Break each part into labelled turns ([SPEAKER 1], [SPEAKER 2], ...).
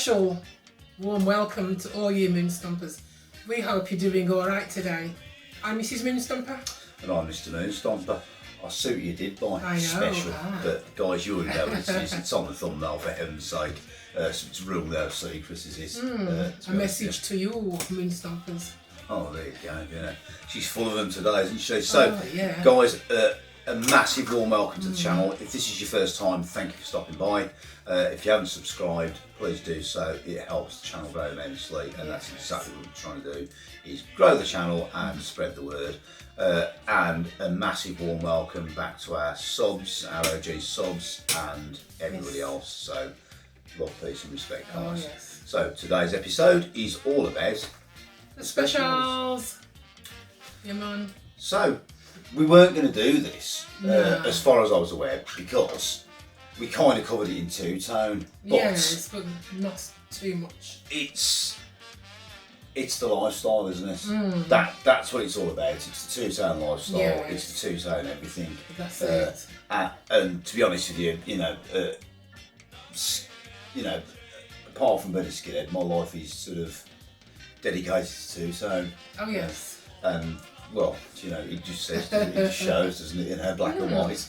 [SPEAKER 1] special warm welcome to all you Moonstompers. We hope you're doing alright today. I'm Mrs Moonstomper.
[SPEAKER 2] And I'm Mr. Moonstomper. I see what you did by
[SPEAKER 1] I know,
[SPEAKER 2] special, but guys, you already know what it is. It's on the thumbnail, for heaven's sake. So it's rule no secrets, is it?
[SPEAKER 1] A message to you, Moonstompers.
[SPEAKER 2] Oh, there you go. Yeah, she's full of them today, isn't she? So,
[SPEAKER 1] yeah.
[SPEAKER 2] guys, a massive warm welcome to the channel. If this is your first time, thank you for stopping by. If you haven't subscribed, please do so. It helps the channel grow immensely, and that's exactly what we're trying to do: is grow the channel and spread the word. And a massive warm welcome back to our subs, our OG subs, and everybody else. So, love, peace, and respect, guys. So today's episode is all about
[SPEAKER 1] the specials. Yeah, man.
[SPEAKER 2] So, we weren't going to do this, as far as I was aware, because we kind of covered it in two-tone.
[SPEAKER 1] Yes, but not too much.
[SPEAKER 2] It's the lifestyle, isn't it? That's what it's all about. It's the two-tone lifestyle.
[SPEAKER 1] Yes.
[SPEAKER 2] It's the two-tone everything.
[SPEAKER 1] That's it.
[SPEAKER 2] And to be honest with you, apart from being a skinhead, my life is sort of dedicated to two-tone.
[SPEAKER 1] Oh yes.
[SPEAKER 2] Well, it just says, it just shows, doesn't it, black and white.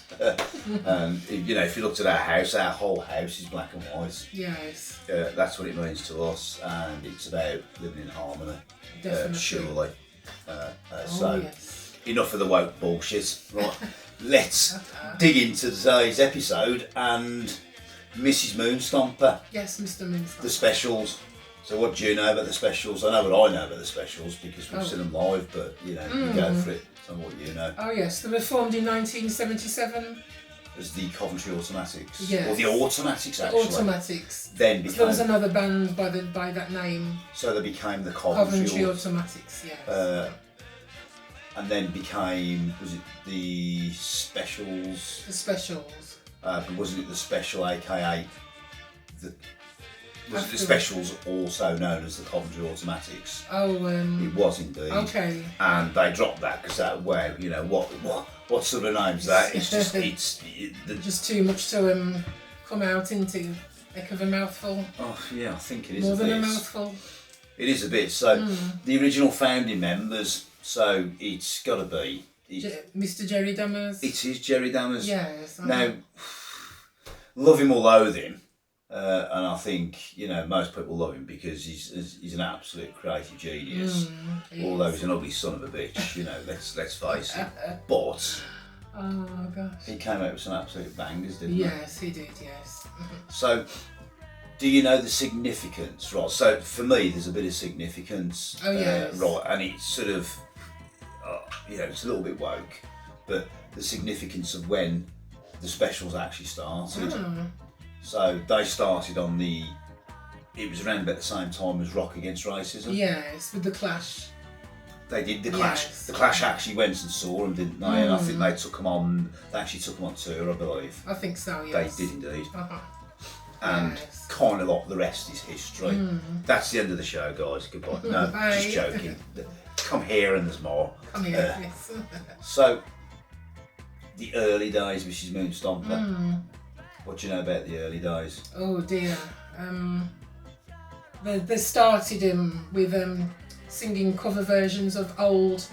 [SPEAKER 2] If you looked at our house, our whole house is black and white.
[SPEAKER 1] Yes.
[SPEAKER 2] That's what it means to us, and it's about living in harmony.
[SPEAKER 1] Definitely.
[SPEAKER 2] Surely.
[SPEAKER 1] Yes.
[SPEAKER 2] Enough of the woke bullshit. Right, let's dig into today's episode and Mrs Moonstomper.
[SPEAKER 1] Yes, Mr. Moonstomper.
[SPEAKER 2] The specials. So what do you know about the specials? I know what I know about the specials because we've seen them live, but you go for it. Tell me what you know.
[SPEAKER 1] Oh yes, they were formed in 1977.
[SPEAKER 2] As the Coventry Automatics.
[SPEAKER 1] Yes.
[SPEAKER 2] Or the Automatics, actually.
[SPEAKER 1] Automatics.
[SPEAKER 2] Then became...
[SPEAKER 1] There was another band by that name.
[SPEAKER 2] So they became the Coventry
[SPEAKER 1] Automatics, yes.
[SPEAKER 2] And then became, was it the Specials?
[SPEAKER 1] The Specials.
[SPEAKER 2] But wasn't it the Special, aka was it the Specials, also known as the Coventry Automatics?
[SPEAKER 1] Oh,
[SPEAKER 2] it was indeed.
[SPEAKER 1] Okay.
[SPEAKER 2] And they dropped that because what sort of name's that? It's just
[SPEAKER 1] just too much to come out into. Heck of a mouthful.
[SPEAKER 2] Oh yeah, I think it is.
[SPEAKER 1] More than a mouthful.
[SPEAKER 2] It is a bit. So the original founding members. So it's got to be
[SPEAKER 1] Mr. Jerry Dammers.
[SPEAKER 2] It is Jerry Dammers.
[SPEAKER 1] Yes.
[SPEAKER 2] Now, love him or loathe him. And I think most people love him because he's an absolute creative genius. Although he's an ugly son of a bitch, let's face it. But
[SPEAKER 1] oh gosh,
[SPEAKER 2] he came out with some absolute bangers, didn't he?
[SPEAKER 1] Yes, he did. Yes.
[SPEAKER 2] So, do you know the significance? Right. So for me, there's a bit of significance.
[SPEAKER 1] Oh yes.
[SPEAKER 2] Right, and it's sort of, it's a little bit woke, but the significance of when the specials actually started. So they started it was around about the same time as Rock Against Racism.
[SPEAKER 1] Yes, with the Clash.
[SPEAKER 2] They did the Clash.
[SPEAKER 1] Yes.
[SPEAKER 2] The Clash actually went and saw them, didn't they? And I think they actually took them on tour, I believe.
[SPEAKER 1] I think so, yes.
[SPEAKER 2] They did indeed. And kind of like the rest is history. That's the end of the show, guys. Goodbye. No, just joking. Come here and there's more.
[SPEAKER 1] Come here, yes. So,
[SPEAKER 2] the early days, Mrs Moonstomper. What do you know about the early days?
[SPEAKER 1] Oh dear. They started with singing cover versions of old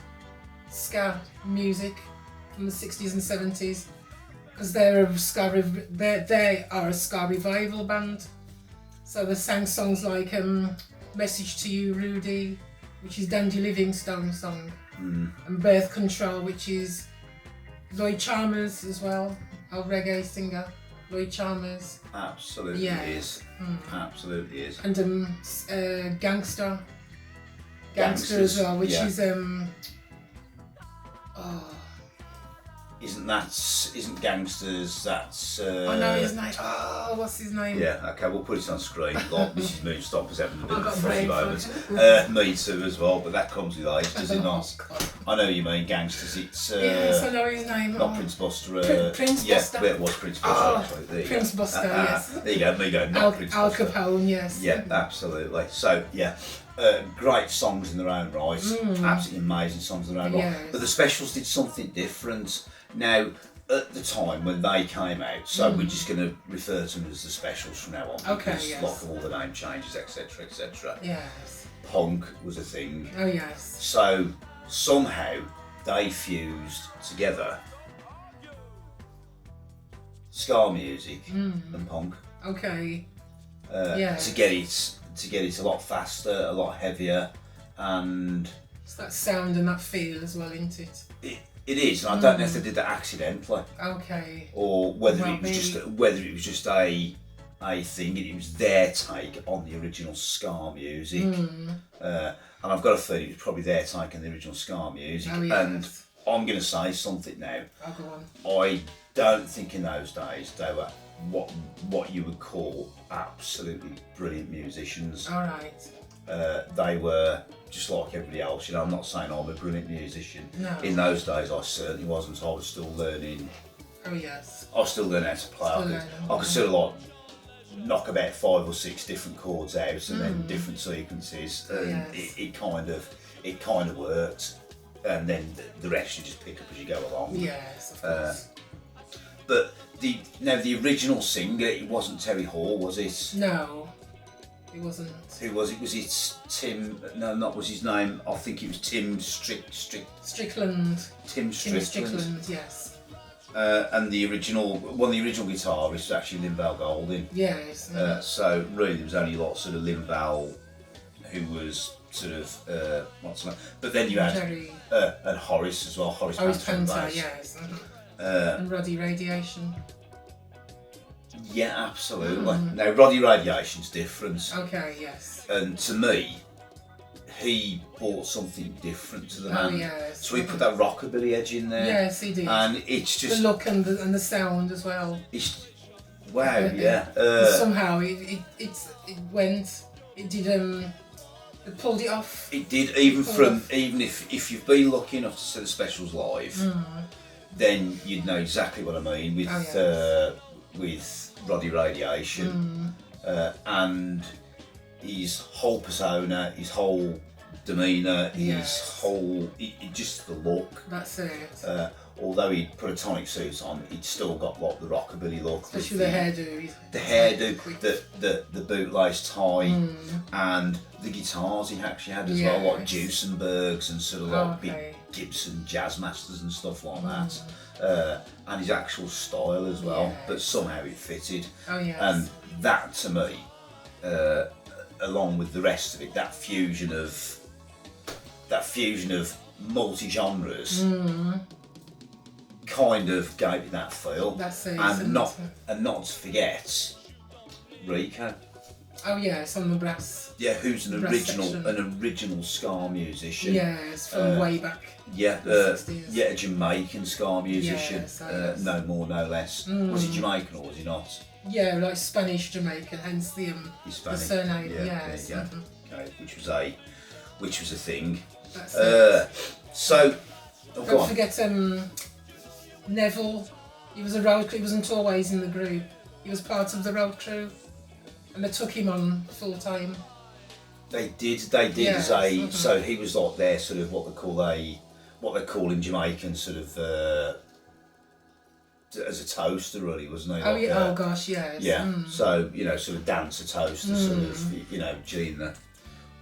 [SPEAKER 1] ska music from the 60s and 70s because they are a ska revival band. So they sang songs like Message to You, Rudy, which is Dandy Livingstone's song, and Birth Control, which is Lloyd Chalmers as well, our reggae singer. Lloyd Chalmers.
[SPEAKER 2] Absolutely is. Absolutely is.
[SPEAKER 1] And Gangster as well, which is
[SPEAKER 2] Isn't Gangsters, that's
[SPEAKER 1] I know his name. Oh, what's his name?
[SPEAKER 2] Yeah, okay, we'll put it on screen. Like Mrs Moonstomper's having a bit of a
[SPEAKER 1] brain
[SPEAKER 2] funny moment. Me too as well, but that comes with age, does it not? I know you mean Gangsters. It's
[SPEAKER 1] yes, I know his name.
[SPEAKER 2] Not Prince Buster.
[SPEAKER 1] Prince
[SPEAKER 2] Buster.
[SPEAKER 1] Yeah,
[SPEAKER 2] it was Prince Buster actually. There you
[SPEAKER 1] Prince
[SPEAKER 2] go.
[SPEAKER 1] Buster, yes.
[SPEAKER 2] There you go. There you go. Not Prince
[SPEAKER 1] Al
[SPEAKER 2] Buster.
[SPEAKER 1] Capone, yes.
[SPEAKER 2] Yeah, absolutely. So yeah. Great songs in their own right, absolutely amazing songs in their own right.
[SPEAKER 1] Yes.
[SPEAKER 2] But the specials did something different. Now, at the time when they came out, so we're just going to refer to them as the specials from now on.
[SPEAKER 1] Okay,
[SPEAKER 2] because
[SPEAKER 1] yes.
[SPEAKER 2] like all the name changes, etc., etc.
[SPEAKER 1] Yes.
[SPEAKER 2] Punk was a thing.
[SPEAKER 1] Oh yes.
[SPEAKER 2] So somehow they fused together ska music and punk.
[SPEAKER 1] Okay.
[SPEAKER 2] To get it a lot faster, a lot heavier, and
[SPEAKER 1] It's that sound and that feel as well, isn't it?
[SPEAKER 2] it is. And I don't know if they did that accidentally,
[SPEAKER 1] Okay.
[SPEAKER 2] or whether
[SPEAKER 1] Well,
[SPEAKER 2] it was just a thing. It was their take on the original ska music, and I've got a feeling it was probably their take on the original ska music.
[SPEAKER 1] Oh, yes.
[SPEAKER 2] And I'm going to say something now.
[SPEAKER 1] I'll go on.
[SPEAKER 2] I don't think in those days they were what you would call absolutely brilliant musicians.
[SPEAKER 1] All right.
[SPEAKER 2] They were just like everybody else. You know, I'm not saying I'm a brilliant musician.
[SPEAKER 1] No.
[SPEAKER 2] In those days, I certainly wasn't. I was still learning.
[SPEAKER 1] Oh yes.
[SPEAKER 2] I was still learning how to play. I could sort of like knock about 5 or 6 different chords out, and then different sequences, and
[SPEAKER 1] Yes.
[SPEAKER 2] it kind of worked. And then the rest you just pick up as you go along.
[SPEAKER 1] Yes, of course.
[SPEAKER 2] But the original singer, it wasn't Terry Hall, was it?
[SPEAKER 1] No, it wasn't.
[SPEAKER 2] Who was it? Was it Tim? No, not was his name. I think it was Tim
[SPEAKER 1] Strickland.
[SPEAKER 2] Tim Strickland.
[SPEAKER 1] Yes.
[SPEAKER 2] And the original guitarist was actually Lin-Val Golding.
[SPEAKER 1] Yes.
[SPEAKER 2] So really, there was only lots of Lin-Val who was sort of what's the name? But then you had
[SPEAKER 1] Jerry.
[SPEAKER 2] and Horace as well. Horace Panter on bass.
[SPEAKER 1] Yes. And Roddy Radiation.
[SPEAKER 2] Yeah, absolutely. Now Roddy Radiation's different.
[SPEAKER 1] Okay. Yes.
[SPEAKER 2] And to me, he brought something different to the band.
[SPEAKER 1] Yes.
[SPEAKER 2] So he put that rockabilly edge in there.
[SPEAKER 1] Yes, he did.
[SPEAKER 2] And it's just
[SPEAKER 1] the look and the sound as well.
[SPEAKER 2] It's wow, yeah.
[SPEAKER 1] Somehow it went. It did. It pulled it off.
[SPEAKER 2] It did, even if you've been lucky enough to see the specials live, then you'd know exactly what I mean with Roddy Radiation and his whole persona, his whole demeanour, his whole just the look.
[SPEAKER 1] That's it.
[SPEAKER 2] Although he'd put a tonic suit on, he'd still got like the rockabilly look.
[SPEAKER 1] Especially the hairdo.
[SPEAKER 2] The hairdo, the bootlace tie, and the guitars he actually had as well, like Duesenbergs and sort of like big Gibson jazz masters and stuff like that. And his actual style as well, but somehow it fitted.
[SPEAKER 1] Oh yes.
[SPEAKER 2] And that to me, along with the rest of it, that fusion of multi-genres kind of gave it that feel.
[SPEAKER 1] That's it.
[SPEAKER 2] And not to forget Rico.
[SPEAKER 1] Oh yes, on the brass.
[SPEAKER 2] Yeah, who's an
[SPEAKER 1] section.
[SPEAKER 2] original ska musician.
[SPEAKER 1] Yes, from way back.
[SPEAKER 2] Yeah,
[SPEAKER 1] the 60s.
[SPEAKER 2] yeah, a Jamaican ska musician.
[SPEAKER 1] Yes.
[SPEAKER 2] No more, no less. Was he Jamaican or was he not?
[SPEAKER 1] Yeah, like Spanish Jamaican, hence the surname.
[SPEAKER 2] Yeah,
[SPEAKER 1] yes.
[SPEAKER 2] there you go. Okay, which was a thing.
[SPEAKER 1] That's it.
[SPEAKER 2] So,
[SPEAKER 1] Don't forget Neville. He was a road crew. He wasn't always in the group. He was part of the road crew, and they took him on full time.
[SPEAKER 2] They did as a so he was like their sort of what they call in Jamaican sort of as a toaster, really, wasn't he?
[SPEAKER 1] Oh
[SPEAKER 2] like,
[SPEAKER 1] yeah. Oh gosh, yes.
[SPEAKER 2] Yeah. So sort of dancer toaster, sort of geeing the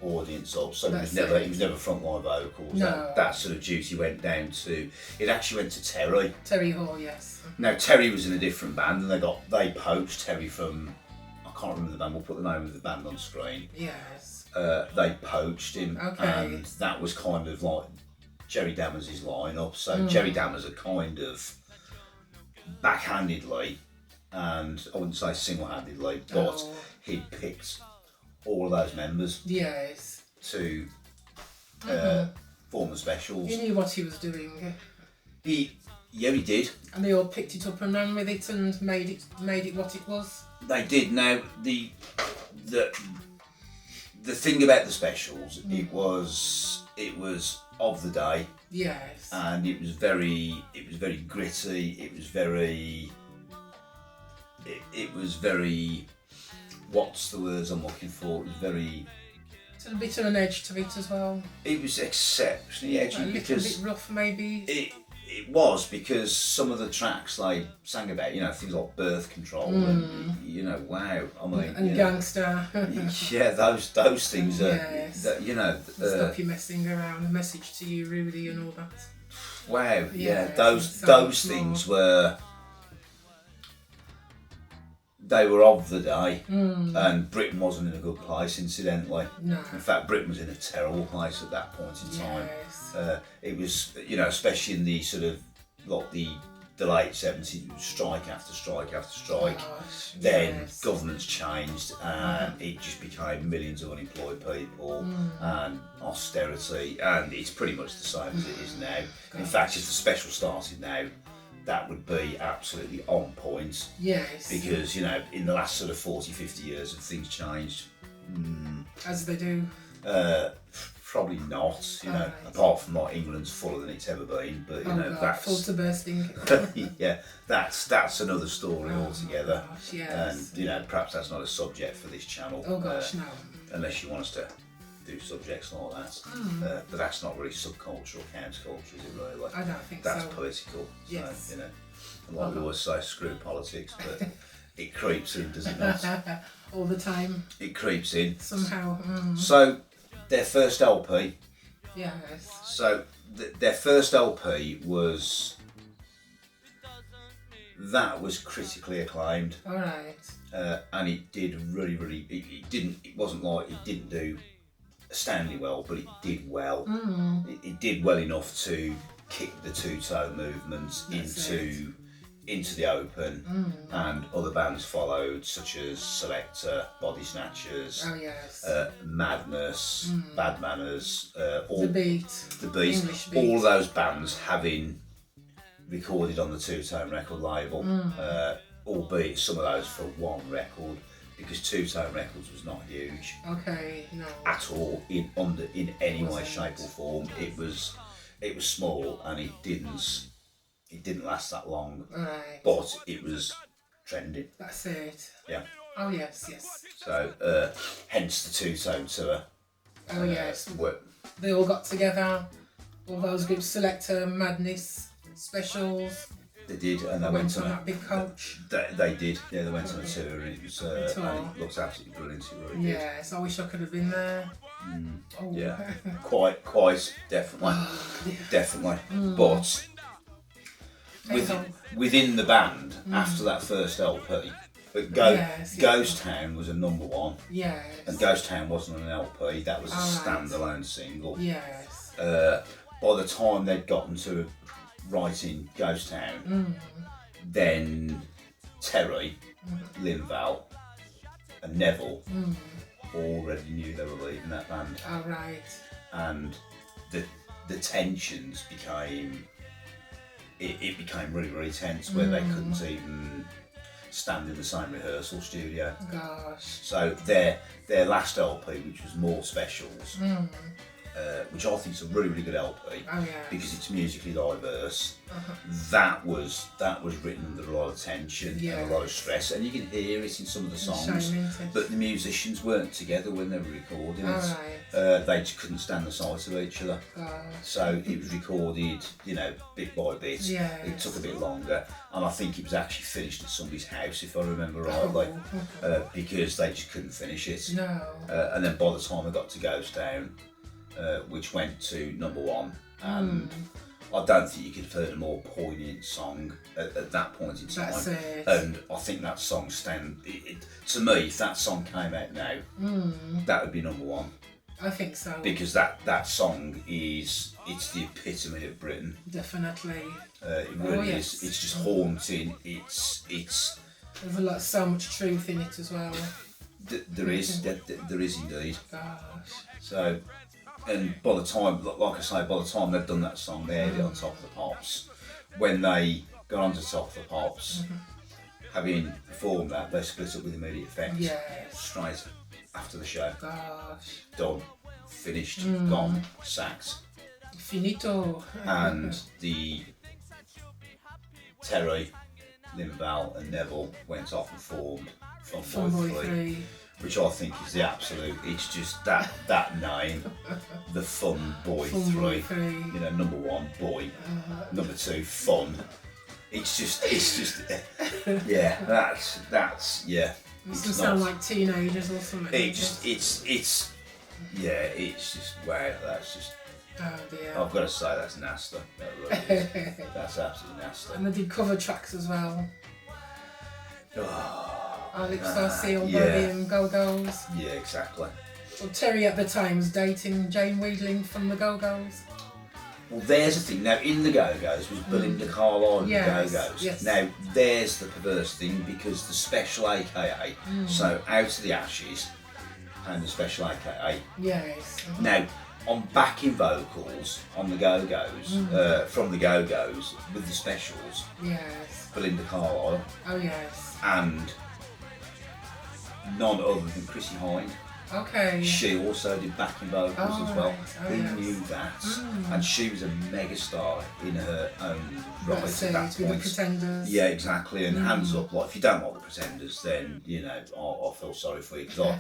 [SPEAKER 2] audience up. So he was never frontline vocals.
[SPEAKER 1] No.
[SPEAKER 2] That sort of duty went down to it. Actually went to Terry.
[SPEAKER 1] Terry Hall, yes.
[SPEAKER 2] Now Terry was in a different band, and they poached Terry from. I can't remember the band. We'll put the name of the band on screen.
[SPEAKER 1] Yes.
[SPEAKER 2] They poached him, and that was kind of like Jerry Dammers' lineup. So Jerry Dammers are kind of backhandedly, and I wouldn't say single-handedly, but he picked all of those members to form the specials.
[SPEAKER 1] He knew what he was doing.
[SPEAKER 2] He did.
[SPEAKER 1] And they all picked it up and ran with it and made it what it was.
[SPEAKER 2] They did. Now the thing about the specials, it was of the day.
[SPEAKER 1] Yes.
[SPEAKER 2] And it was very gritty. It was very. What's the words I'm looking for? It was very.
[SPEAKER 1] It's a bit of an edge to it as well.
[SPEAKER 2] It was exceptionally edgy
[SPEAKER 1] a little bit rough, maybe.
[SPEAKER 2] It was, because some of the tracks they sang about, things like birth control and, wow, I mean...
[SPEAKER 1] And gangster.
[SPEAKER 2] Yeah, those things are,
[SPEAKER 1] Yes.
[SPEAKER 2] that,
[SPEAKER 1] Stop you messing around, a message to you, Rudy, and all that.
[SPEAKER 2] wow,
[SPEAKER 1] Yeah,
[SPEAKER 2] those
[SPEAKER 1] so
[SPEAKER 2] things were... They were of the day, and Britain wasn't in a good place, incidentally.
[SPEAKER 1] No.
[SPEAKER 2] In fact, Britain was in a terrible place at that point in time.
[SPEAKER 1] Yes.
[SPEAKER 2] It was, especially in the sort of, like the late 70s, strike after strike after strike.
[SPEAKER 1] Gosh,
[SPEAKER 2] Then
[SPEAKER 1] yes.
[SPEAKER 2] governments changed, and it just became millions of unemployed people and austerity, and it's pretty much the same as it is now. In fact, if the special started now, that would be absolutely on point.
[SPEAKER 1] Yes.
[SPEAKER 2] Because, in the last sort of 40, 50 years, have things changed?
[SPEAKER 1] As they do.
[SPEAKER 2] Probably not,
[SPEAKER 1] Right.
[SPEAKER 2] apart from like England's fuller than it's ever been, but that's...
[SPEAKER 1] full to bursting.
[SPEAKER 2] Yeah, that's another story altogether.
[SPEAKER 1] Gosh, yes.
[SPEAKER 2] And, perhaps that's not a subject for this channel.
[SPEAKER 1] Oh gosh, no.
[SPEAKER 2] Unless you want us to do subjects like that. But that's not really subcultural, counterculture, is it really?
[SPEAKER 1] I don't think
[SPEAKER 2] That's
[SPEAKER 1] so.
[SPEAKER 2] political.
[SPEAKER 1] Yes.
[SPEAKER 2] So, like we always say, screw politics, but it creeps in, does it not?
[SPEAKER 1] All the time,
[SPEAKER 2] It creeps in.
[SPEAKER 1] somehow.
[SPEAKER 2] So, their first LP.
[SPEAKER 1] Yes.
[SPEAKER 2] So, their first LP was... That was critically acclaimed.
[SPEAKER 1] Alright.
[SPEAKER 2] And it did really, really... It wasn't like it didn't do astoundingly well, but it did well. It did well enough to kick the two-tone movement into the open, and other bands followed, such as Selector, Body Snatchers,
[SPEAKER 1] Oh yes.
[SPEAKER 2] Madness, Bad Manners, all
[SPEAKER 1] the Beat. English Beat.
[SPEAKER 2] all those bands having recorded on the two-tone record label, albeit some of those for one record, because two-tone records was not huge
[SPEAKER 1] Okay, no.
[SPEAKER 2] at all in any way,
[SPEAKER 1] Wasn't.
[SPEAKER 2] shape or form. It was small, and it didn't last that long,
[SPEAKER 1] Right.
[SPEAKER 2] but it was trending.
[SPEAKER 1] That's it.
[SPEAKER 2] Yeah.
[SPEAKER 1] Oh yes, yes.
[SPEAKER 2] So hence the two-tone tour.
[SPEAKER 1] Oh yes.
[SPEAKER 2] Were-
[SPEAKER 1] They all got together. All those groups, Selector, Madness, Specials.
[SPEAKER 2] They did, and they
[SPEAKER 1] Went
[SPEAKER 2] went
[SPEAKER 1] on
[SPEAKER 2] on
[SPEAKER 1] that big coach.
[SPEAKER 2] They did. Yeah, they went on a tour, and it was
[SPEAKER 1] Tour.
[SPEAKER 2] and it looks absolutely brilliant. It really did.
[SPEAKER 1] Yes, I wish I could have been there. Oh.
[SPEAKER 2] Yeah, quite, definitely, definitely. But within the band, after that first LP, Ghost Town was a number one,
[SPEAKER 1] Yes.
[SPEAKER 2] and Ghost Town wasn't an LP. That was a
[SPEAKER 1] Alright.
[SPEAKER 2] standalone single.
[SPEAKER 1] Yes.
[SPEAKER 2] By the time they'd gotten to writing Ghost Town, then Terry, Linval, and Neville already knew they were leaving that band,
[SPEAKER 1] All right.
[SPEAKER 2] and the tensions became it became really, really tense, where they couldn't even stand in the same rehearsal studio.
[SPEAKER 1] Gosh.
[SPEAKER 2] So their last LP, which was More Specials, which I think is a really, really good LP,
[SPEAKER 1] Oh yeah.
[SPEAKER 2] because it's musically diverse. That was written under a lot of tension and a lot of stress, and you can hear it in some of the songs.
[SPEAKER 1] Shame, isn't it?
[SPEAKER 2] But the musicians weren't together when they were recording it.
[SPEAKER 1] Alright.
[SPEAKER 2] They just couldn't stand the sight of each other.
[SPEAKER 1] Gosh.
[SPEAKER 2] So it was recorded, bit by bit.
[SPEAKER 1] Yes.
[SPEAKER 2] It took a bit longer, and I think it was actually finished at somebody's house, if I remember rightly, because they just couldn't finish it.
[SPEAKER 1] No.
[SPEAKER 2] And then by the time I got to Ghost Town, which went to number one, and I don't think you could have heard a more poignant song at that point in time.
[SPEAKER 1] That's it.
[SPEAKER 2] And I think that song to me, if that song came out now, that would be number one.
[SPEAKER 1] I think so.
[SPEAKER 2] Because that song it's the epitome of Britain.
[SPEAKER 1] Definitely.
[SPEAKER 2] It really
[SPEAKER 1] yes.
[SPEAKER 2] is. It's just haunting. It's
[SPEAKER 1] There's so much truth in it as well.
[SPEAKER 2] there is indeed.
[SPEAKER 1] Gosh.
[SPEAKER 2] So, and by the time, like I say, by the time they've done that song, they had it on Top of the Pops. When they got onto Top of the Pops, having performed that, they split up with immediate effect.
[SPEAKER 1] Yes.
[SPEAKER 2] Straight after the show.
[SPEAKER 1] Gosh.
[SPEAKER 2] Done. Finished. Gone. Sacked.
[SPEAKER 1] Finito.
[SPEAKER 2] And the Terry, Linval and Neville went off and formed Fun Boy 3, which I think is the absolute. It's just that name, the Fun Boy
[SPEAKER 1] Fun Boy
[SPEAKER 2] 3.
[SPEAKER 1] 3.
[SPEAKER 2] You know, number 1, boy. Number 2, fun. It's just, yeah. That's yeah.
[SPEAKER 1] It doesn't sound like teenagers or something.
[SPEAKER 2] It's yeah. It's just wow. That's just.
[SPEAKER 1] Oh dear.
[SPEAKER 2] I've got to say that's nasty. That really is. That's absolutely nasty.
[SPEAKER 1] And they did cover tracks as well. Alex Seal,
[SPEAKER 2] yeah.
[SPEAKER 1] Bobby and Go-Go's.
[SPEAKER 2] Yeah, exactly.
[SPEAKER 1] Well, Terry at the time was dating Jane Wiedling from the Go-Go's.
[SPEAKER 2] Well, there's the thing. Now, in the Go-Go's was Belinda Carlisle and
[SPEAKER 1] Yes,
[SPEAKER 2] the Go-Go's.
[SPEAKER 1] yes.
[SPEAKER 2] Now, there's the perverse thing because the Special AKA, so Out of the Ashes and the Special AKA.
[SPEAKER 1] Yes.
[SPEAKER 2] Now, on backing vocals on the Go-Go's, from the Go-Go's with the Specials,
[SPEAKER 1] Yes.
[SPEAKER 2] Belinda Carlisle
[SPEAKER 1] Oh yes.
[SPEAKER 2] and none other than Chrissy Hynde.
[SPEAKER 1] Okay.
[SPEAKER 2] She also did backing vocals as well.
[SPEAKER 1] right. Oh,
[SPEAKER 2] Who
[SPEAKER 1] yes.
[SPEAKER 2] knew that? And she was a megastar in her own right
[SPEAKER 1] That's
[SPEAKER 2] at
[SPEAKER 1] it,
[SPEAKER 2] that
[SPEAKER 1] with the
[SPEAKER 2] point.
[SPEAKER 1] Pretenders.
[SPEAKER 2] Yeah, exactly. And hands up, like if you don't like the Pretenders, then you know I feel sorry for you because I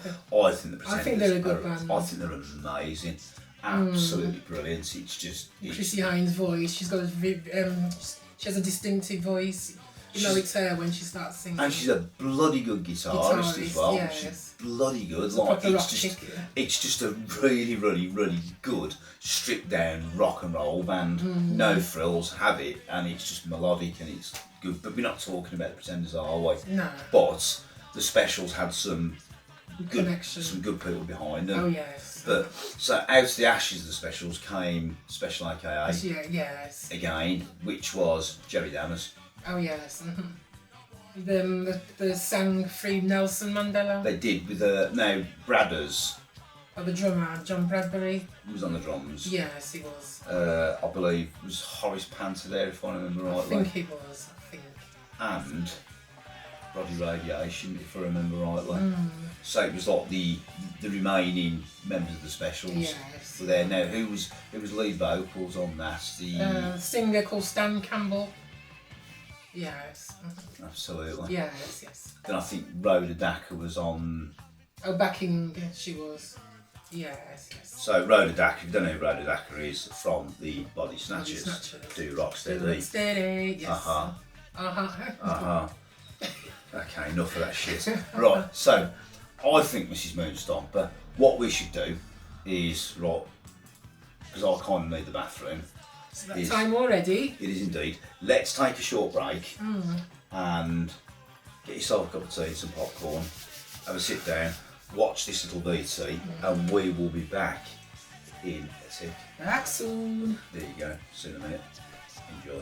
[SPEAKER 2] think the Pretenders.
[SPEAKER 1] I think they're a good band.
[SPEAKER 2] I think they're amazing, absolutely brilliant. It's just
[SPEAKER 1] Chrissy Hynde's voice. She's got she has a distinctive voice. You know it's her when she starts singing.
[SPEAKER 2] and she's a bloody good guitarist as well.
[SPEAKER 1] Yes.
[SPEAKER 2] She's bloody good.
[SPEAKER 1] a
[SPEAKER 2] Like
[SPEAKER 1] proper rock
[SPEAKER 2] it's
[SPEAKER 1] chick.
[SPEAKER 2] just a really, really, really good stripped down rock and roll band. No frills, have it, and it's just melodic and it's good. But we're not talking about the Pretenders, are we?
[SPEAKER 1] No.
[SPEAKER 2] But the Specials had some good
[SPEAKER 1] Connection.
[SPEAKER 2] some good people behind them.
[SPEAKER 1] Oh yes.
[SPEAKER 2] But so out of the ashes of the Specials came Special AKA
[SPEAKER 1] Yeah, yes.
[SPEAKER 2] again, which was Jerry Dammers.
[SPEAKER 1] Oh yes. The sang Free Nelson Mandela.
[SPEAKER 2] They did with now Bradders
[SPEAKER 1] Oh, the drummer John Bradbury.
[SPEAKER 2] was on the drums.
[SPEAKER 1] Yes, he was.
[SPEAKER 2] I believe was Horace Panter there if I remember
[SPEAKER 1] I
[SPEAKER 2] rightly.
[SPEAKER 1] think he was. I think.
[SPEAKER 2] And Roddy Radiation if I remember rightly. So it was like the remaining members of the Specials
[SPEAKER 1] Yes.
[SPEAKER 2] were there. Now who was lead vocals on that? The
[SPEAKER 1] Singer called Stan Campbell. Yes.
[SPEAKER 2] absolutely.
[SPEAKER 1] Yes, yes.
[SPEAKER 2] Then I think Rhoda Dacker was on.
[SPEAKER 1] Oh, backing she was. Yes, yes.
[SPEAKER 2] So Rhoda Dacker, if you don't know who Rhoda Dacker is, from the Body Snatchers,
[SPEAKER 1] Body Snatchers.
[SPEAKER 2] Do Rock
[SPEAKER 1] Do
[SPEAKER 2] Steady.
[SPEAKER 1] Rock Steady. Yes.
[SPEAKER 2] Uh-huh. Okay, enough of that shit. Right, so I think Mrs Moonstomper, what we should do is, right, because I kind of need the bathroom.
[SPEAKER 1] It's that time already.
[SPEAKER 2] It is indeed. Let's take a short break and get yourself a cup of tea and some popcorn, have a sit down, watch this little BT, and we will be back in a tick.
[SPEAKER 1] Back soon.
[SPEAKER 2] There you go, see you in a minute. Enjoy.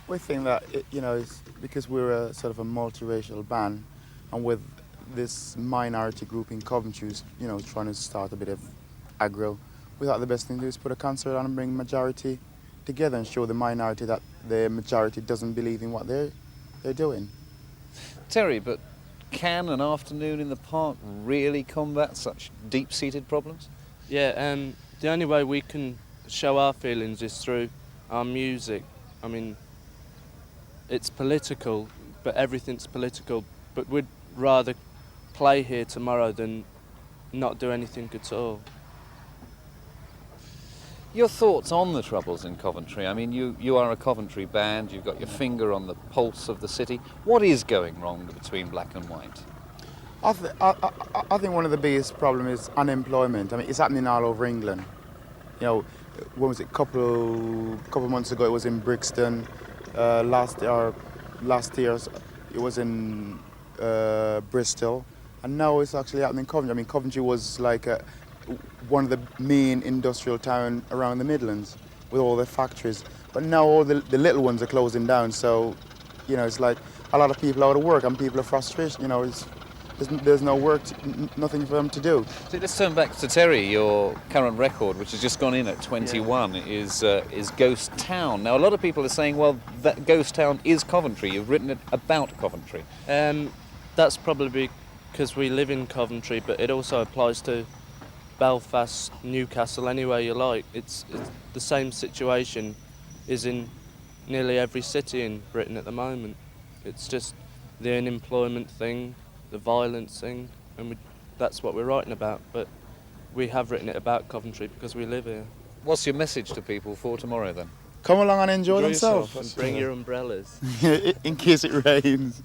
[SPEAKER 3] We think that it's because we're a sort of a multiracial band, and with this minority group in Coventry, trying to start a bit of aggro, we thought the best thing to do is put a concert on and bring majority together and show the minority that the majority doesn't believe in what they're doing.
[SPEAKER 4] Terry, but can an afternoon in the park really combat such deep-seated problems?
[SPEAKER 5] Yeah, the only way we can show our feelings is through our music. I mean, it's political, but everything's political, but we'd rather play here tomorrow than not do anything at all.
[SPEAKER 4] Your thoughts on the troubles in Coventry? I mean, you are a Coventry band, you've got your finger on the pulse of the city. What is going wrong between black and white?
[SPEAKER 3] I think one of the biggest problems is unemployment. I mean, it's happening all over England. When was it? Couple months ago, it was in Brixton. Last year, it was in Bristol, and now it's actually happening in Coventry. I mean, Coventry was like one of the main industrial towns around the Midlands with all the factories, but now all the little ones are closing down. So, it's like a lot of people out of work and people are frustrated. There's no work, nothing for them to do.
[SPEAKER 4] So let's turn back to Terry. Your current record, which has just gone in at 21, is Ghost Town. Now, a lot of people are saying, well, that Ghost Town is Coventry. You've written it about Coventry.
[SPEAKER 5] That's probably because we live in Coventry, but it also applies to Belfast, Newcastle, anywhere you like. It's the same situation is in nearly every city in Britain at the moment. It's just the unemployment thing, the violence thing, and that's what we're writing about. But we have written it about Coventry because we live here.
[SPEAKER 4] What's your message to people for tomorrow then?
[SPEAKER 3] Come along and enjoy
[SPEAKER 5] yourself
[SPEAKER 3] themselves.
[SPEAKER 5] and bring your umbrellas.
[SPEAKER 3] In case it rains.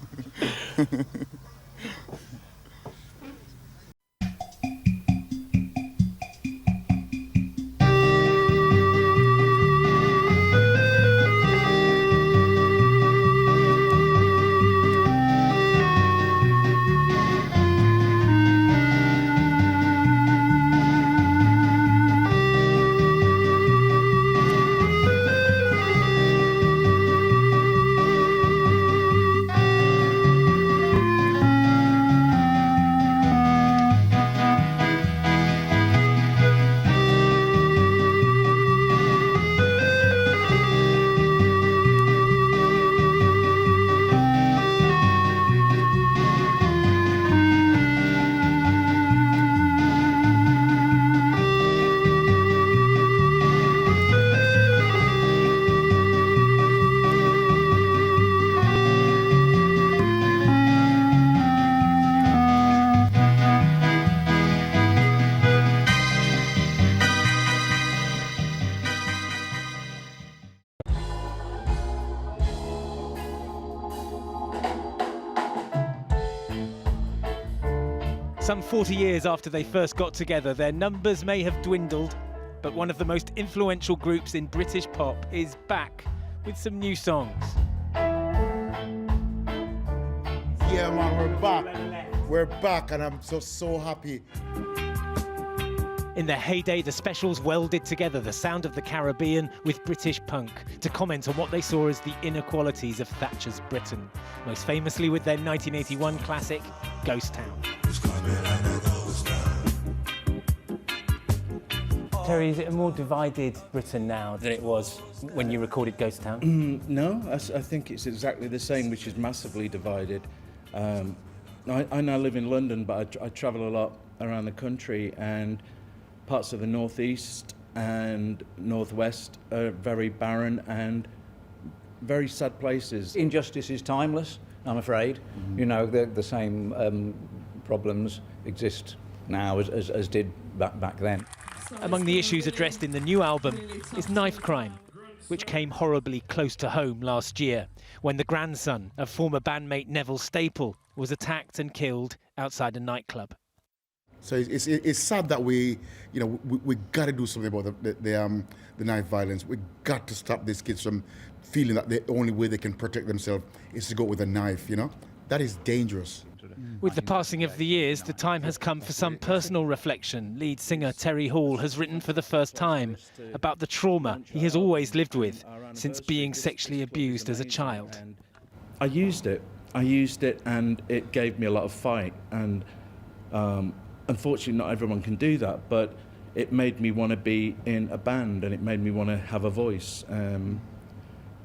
[SPEAKER 6] Some 40 years after they first got together, their numbers may have dwindled, but one of the most influential groups in British pop is back with some new songs.
[SPEAKER 7] Yeah, man, we're back. We're back, and I'm so happy.
[SPEAKER 6] In their heyday, the Specials welded together the sound of the Caribbean with British punk to comment on what they saw as the inequalities of Thatcher's Britain, most famously with their 1981 classic, Ghost Town. Terry, is it a more divided Britain now than it was when you recorded Ghost Town?
[SPEAKER 8] No, I think it's exactly the same, which is massively divided. I now live in London, but I travel a lot around the country, and parts of the northeast and northwest are very barren and very sad places.
[SPEAKER 9] Injustice is timeless, I'm afraid. You know, the same problems exist now as did back then.
[SPEAKER 6] Among the issues addressed in the new album is knife crime, which came horribly close to home last year when the grandson of former bandmate Neville Staple was attacked and killed outside a nightclub.
[SPEAKER 7] So it's sad that we got to do something about the knife violence. We got to stop these kids from feeling that the only way they can protect themselves is to go with a knife. That is dangerous.
[SPEAKER 6] With the passing of the years, the time has come for some personal reflection. Lead singer Terry Hall has written for the first time about the trauma he has always lived with since being sexually abused as a child.
[SPEAKER 8] I used it, and it gave me a lot of fight. And unfortunately, not everyone can do that, but it made me want to be in a band, and it made me want to have a voice.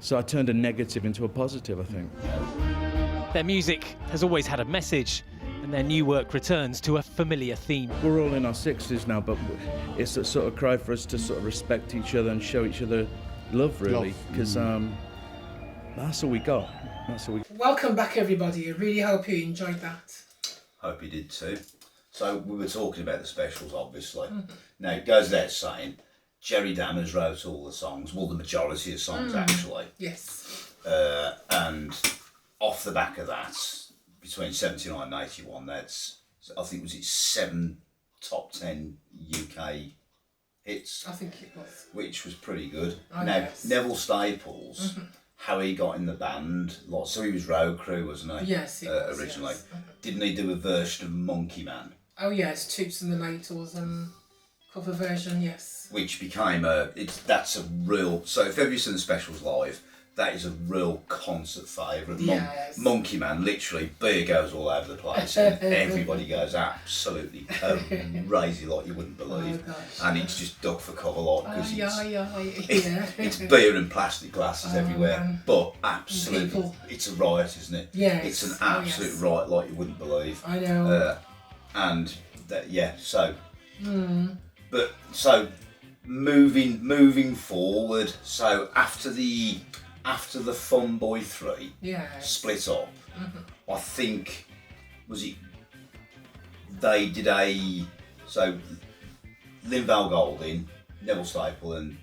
[SPEAKER 8] So I turned a negative into a positive, I think.
[SPEAKER 6] Their music has always had a message, and their new work returns to a familiar theme.
[SPEAKER 8] We're all in our 60s now, but it's a sort of cry for us to sort of respect each other and show each other love, really, because that's all we got.
[SPEAKER 1] Welcome back, everybody. I really hope you enjoyed that.
[SPEAKER 2] Hope you did too. So we were talking about the Specials, obviously. Now, it goes without saying, Jerry Dammers wrote all the songs, well, the majority of songs, actually.
[SPEAKER 1] Yes.
[SPEAKER 2] And off the back of that, between 79 and 81, that's, I think, was it 7 top 10 UK hits?
[SPEAKER 1] I think it was.
[SPEAKER 2] Which was pretty good.
[SPEAKER 1] Oh,
[SPEAKER 2] now,
[SPEAKER 1] yes.
[SPEAKER 2] Neville Staples, how he got in the band, so he was Road Crew, wasn't he?
[SPEAKER 1] Yes, he was,
[SPEAKER 2] originally.
[SPEAKER 1] yes.
[SPEAKER 2] Didn't he do a version of Monkey Man?
[SPEAKER 1] Oh yes, Toots and the Maytals cover version, yes.
[SPEAKER 2] Which became that's a real, so if ever you seen the Specials live, that is a real concert favourite.
[SPEAKER 1] Yes.
[SPEAKER 2] Monkey Man, literally, beer goes all over the place and everybody goes absolutely crazy like you wouldn't believe.
[SPEAKER 1] Oh,
[SPEAKER 2] and it's just duck for cover like because
[SPEAKER 1] yeah.
[SPEAKER 2] it's beer and plastic glasses everywhere.
[SPEAKER 1] Man.
[SPEAKER 2] But absolutely,
[SPEAKER 1] People.
[SPEAKER 2] it's a riot, isn't it?
[SPEAKER 1] Yes.
[SPEAKER 2] It's an absolute riot like you wouldn't believe.
[SPEAKER 1] I know.
[SPEAKER 2] And that, so. But so moving forward, so after the after the Fun Boy 3
[SPEAKER 1] Yes.
[SPEAKER 2] split up, I think, they did so Linval Golding, Neville Staple and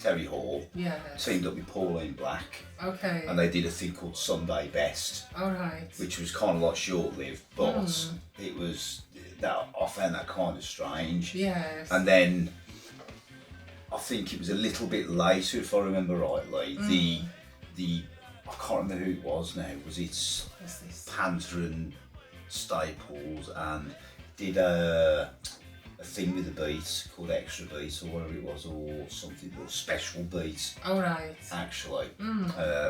[SPEAKER 2] Terry Hall
[SPEAKER 1] Yes.
[SPEAKER 2] teamed up with Pauline Black,
[SPEAKER 1] Okay.
[SPEAKER 2] and they did a thing called Sunday Best,
[SPEAKER 1] All right.
[SPEAKER 2] which was kind of like short-lived, but it was that I found that kind of strange.
[SPEAKER 1] Yes.
[SPEAKER 2] And then I think it was a little bit later, if I remember rightly. The I can't remember who it was now. Was it
[SPEAKER 1] What's this?
[SPEAKER 2] Panther and Staples, and did a thing with the beat called Extra Beat or whatever it was, or something, or Special Beat
[SPEAKER 1] All right.
[SPEAKER 2] actually,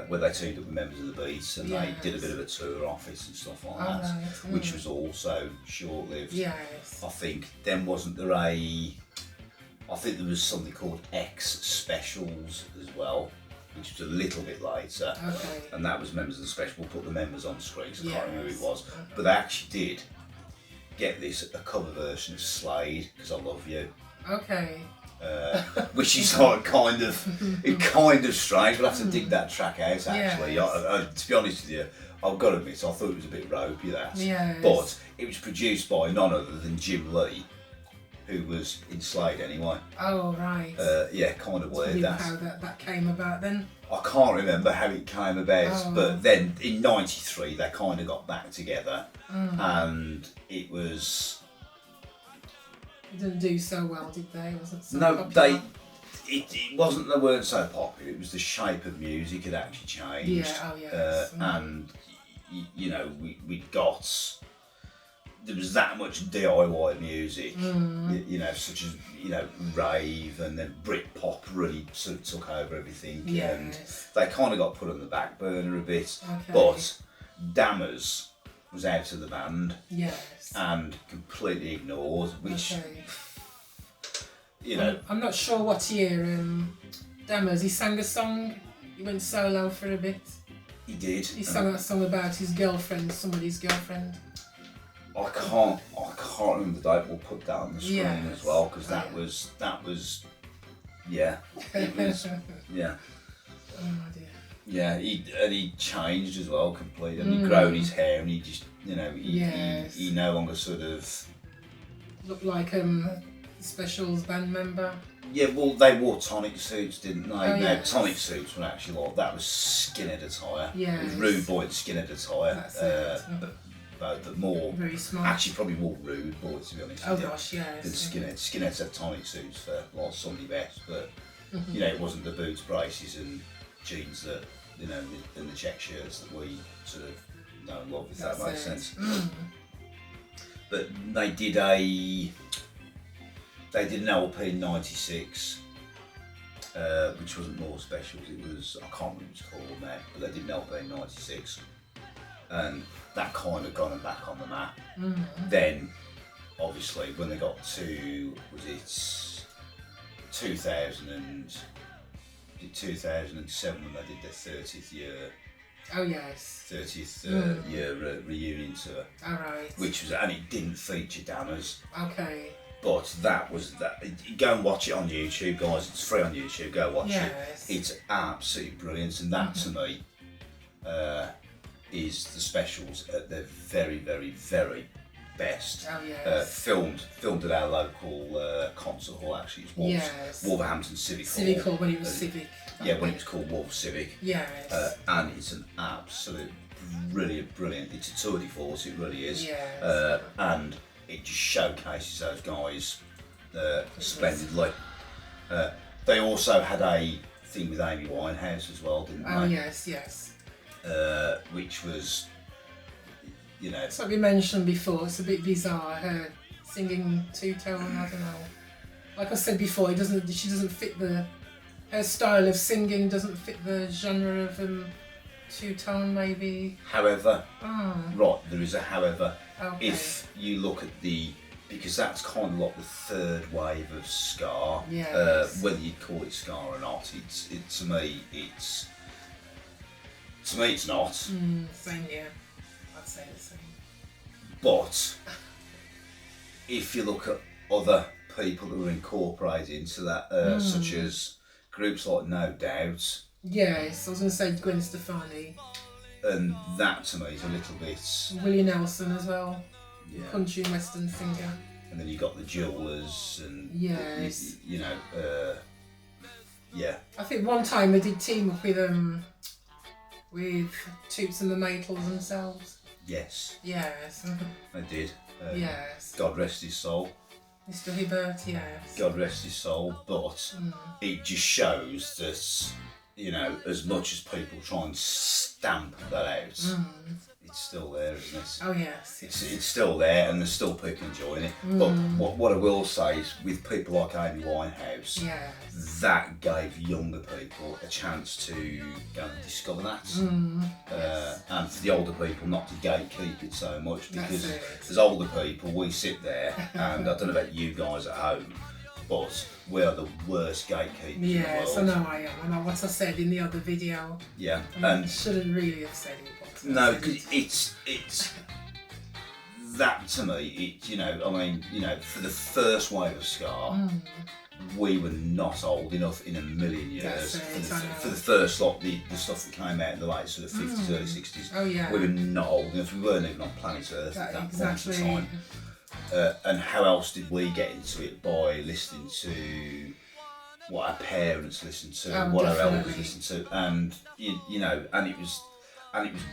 [SPEAKER 2] where they teamed up with members of the Beats and they did a bit of a tour off it and stuff like that,
[SPEAKER 1] right.
[SPEAKER 2] which was also short-lived.
[SPEAKER 1] Yes.
[SPEAKER 2] I think then wasn't there I think there was something called X Specials as well, which was a little bit later.
[SPEAKER 1] Okay.
[SPEAKER 2] And that was members of the special. We'll put the members on screen, so I can't remember who it
[SPEAKER 1] Yes.
[SPEAKER 2] was. But they actually did get a cover version of Slade, Because I Love You.
[SPEAKER 1] Okay.
[SPEAKER 2] Which is like kind of strange. We'll have to dig that track out actually.
[SPEAKER 1] Yes.
[SPEAKER 2] To be honest with you, I've got to admit, I thought it was a bit ropey that.
[SPEAKER 1] Yes.
[SPEAKER 2] But it was produced by none other than Jim Lee, who was in Slade anyway.
[SPEAKER 1] Oh, right.
[SPEAKER 2] Yeah, kind of weird that.
[SPEAKER 1] How that came about then?
[SPEAKER 2] I can't remember how it came about, but then in '93 they kind of got back together, and it was.
[SPEAKER 1] It didn't do so well, did they? It wasn't so
[SPEAKER 2] No,
[SPEAKER 1] popular.
[SPEAKER 2] it wasn't. They weren't so popular. It was the shape of music had actually changed.
[SPEAKER 1] Yeah. Oh, yes.
[SPEAKER 2] And you know, we got. There was that much DIY music, you know, such as, you know, rave, and then Britpop really sort of took over everything, and
[SPEAKER 1] Yes.
[SPEAKER 2] they kind of got put on the back burner a bit.
[SPEAKER 1] Okay.
[SPEAKER 2] But Dammers was out of the band
[SPEAKER 1] Yes.
[SPEAKER 2] and completely ignored, which,
[SPEAKER 1] Okay.
[SPEAKER 2] you know,
[SPEAKER 1] I'm not sure what year Dammers, he sang a song, he went solo for a bit.
[SPEAKER 2] he did.
[SPEAKER 1] He sang that song about his girlfriend, somebody's girlfriend.
[SPEAKER 2] I can't remember the date. We'll put that on the screen
[SPEAKER 1] Yes.
[SPEAKER 2] as well, because
[SPEAKER 1] Oh,
[SPEAKER 2] that was, yeah, it was, yeah.
[SPEAKER 1] Oh dear.
[SPEAKER 2] Yeah, he changed as well completely. And he'd grown his hair, and he just, you know,
[SPEAKER 1] Yes.
[SPEAKER 2] he no longer sort of.
[SPEAKER 1] Looked like Specials band member.
[SPEAKER 2] Yeah, well, they wore tonic suits, didn't they?
[SPEAKER 1] Oh,
[SPEAKER 2] No,
[SPEAKER 1] yes.
[SPEAKER 2] tonic suits were actually like that was skinhead attire.
[SPEAKER 1] Yes.
[SPEAKER 2] It was rude boy and skinhead attire.
[SPEAKER 1] That's it.
[SPEAKER 2] But more.
[SPEAKER 1] Very smart.
[SPEAKER 2] Actually, probably more rude boy, to be honest.
[SPEAKER 1] Oh
[SPEAKER 2] with you,
[SPEAKER 1] gosh, yes.
[SPEAKER 2] than skinheads. Skinheads had tonic suits for like Sunday best, but you know, it wasn't the boots, braces, and jeans that, you know, and the check shirts that we sort of know and love, if that
[SPEAKER 1] That's
[SPEAKER 2] makes
[SPEAKER 1] it.
[SPEAKER 2] sense. But they did an LP in '96, which wasn't more specials. It was, I can't remember what it's called now, but they did an LP in '96, and that kind of got them back on the map. Then, obviously, when they got to, was it 2007 when they did their 30th year
[SPEAKER 1] Oh yes.
[SPEAKER 2] 30th year reunion tour,
[SPEAKER 1] Alright.
[SPEAKER 2] which was, and it didn't feature Dammers,
[SPEAKER 1] Okay.
[SPEAKER 2] but that was that. Go and watch it on YouTube, guys. It's free on YouTube. Go watch
[SPEAKER 1] Yes.
[SPEAKER 2] it. It's absolutely brilliant, and that to me is the Specials at their very, very, very best.
[SPEAKER 1] Oh yes.
[SPEAKER 2] Filmed at our local concert hall. Actually, it's
[SPEAKER 1] Yes.
[SPEAKER 2] Wolverhampton Civic Hall.
[SPEAKER 1] Civic Hall when it was Civic.
[SPEAKER 2] Yeah, when it was called Wolf Civic.
[SPEAKER 1] Yes.
[SPEAKER 2] And it's an absolute brilliant. It's a tour de force. It really is.
[SPEAKER 1] Yes.
[SPEAKER 2] And it just showcases those guys splendidly. They also had a thing with Amy Winehouse as well, didn't
[SPEAKER 1] Oh
[SPEAKER 2] they?
[SPEAKER 1] yes, yes.
[SPEAKER 2] Which was, you know,
[SPEAKER 1] It's like we mentioned before, it's a bit bizarre, her singing two-tone, I don't know. Like I said before, she doesn't fit her style of singing doesn't fit the genre of two-tone maybe.
[SPEAKER 2] however,
[SPEAKER 1] Oh,
[SPEAKER 2] right, there is a however.
[SPEAKER 1] okay.
[SPEAKER 2] If you look at because that's kind of like the third wave of ska.
[SPEAKER 1] Yes.
[SPEAKER 2] Whether you call it ska or not, to me it's not.
[SPEAKER 1] Same here. I'd say the same.
[SPEAKER 2] But if you look at other people that were incorporated into that, such as groups like No Doubt,
[SPEAKER 1] Yes, I was going to say Gwen Stefani.
[SPEAKER 2] And that to me is a little bit...
[SPEAKER 1] Willie Nelson as well.
[SPEAKER 2] Yeah.
[SPEAKER 1] Country and western singer.
[SPEAKER 2] And then you got the Jewelers and...
[SPEAKER 1] Yes.
[SPEAKER 2] You know, yeah.
[SPEAKER 1] I think one time they did team up with Toots and the Maytals themselves.
[SPEAKER 2] Yes.
[SPEAKER 1] Yes.
[SPEAKER 2] They did.
[SPEAKER 1] Yes.
[SPEAKER 2] God rest his soul.
[SPEAKER 1] Mr Hibbert, yes.
[SPEAKER 2] God rest his soul. But it just shows that, you know, as much as people try and stamp that out, it's still there, isn't it?
[SPEAKER 1] Oh yes.
[SPEAKER 2] It's still there, and there's still people enjoying it. But what I will say is, with people like Amy Winehouse,
[SPEAKER 1] Yes.
[SPEAKER 2] that gave younger people a chance to go and discover that. And for the older people, not to gatekeep it so much, because as older people, we sit there, and I don't know about you guys at home, but we are the worst gatekeepers
[SPEAKER 1] Yes, I
[SPEAKER 2] in the world.
[SPEAKER 1] know I am. I know what I said in the other video.
[SPEAKER 2] Yeah,
[SPEAKER 1] I shouldn't really have said it, but
[SPEAKER 2] no, because it's that to me. It, you know, I mean, you know, for the first wave of ska, we were not old enough in a million years. For the first lot, the stuff that came out in the late sort of 50s, early 60s,
[SPEAKER 1] Oh yeah.
[SPEAKER 2] we were not old enough. We weren't even on planet Earth at that
[SPEAKER 1] Exactly.
[SPEAKER 2] point in time. And how else did we get into it? By listening to what our parents listened to, what our
[SPEAKER 1] definitely.
[SPEAKER 2] elders listened to, and you know, and it was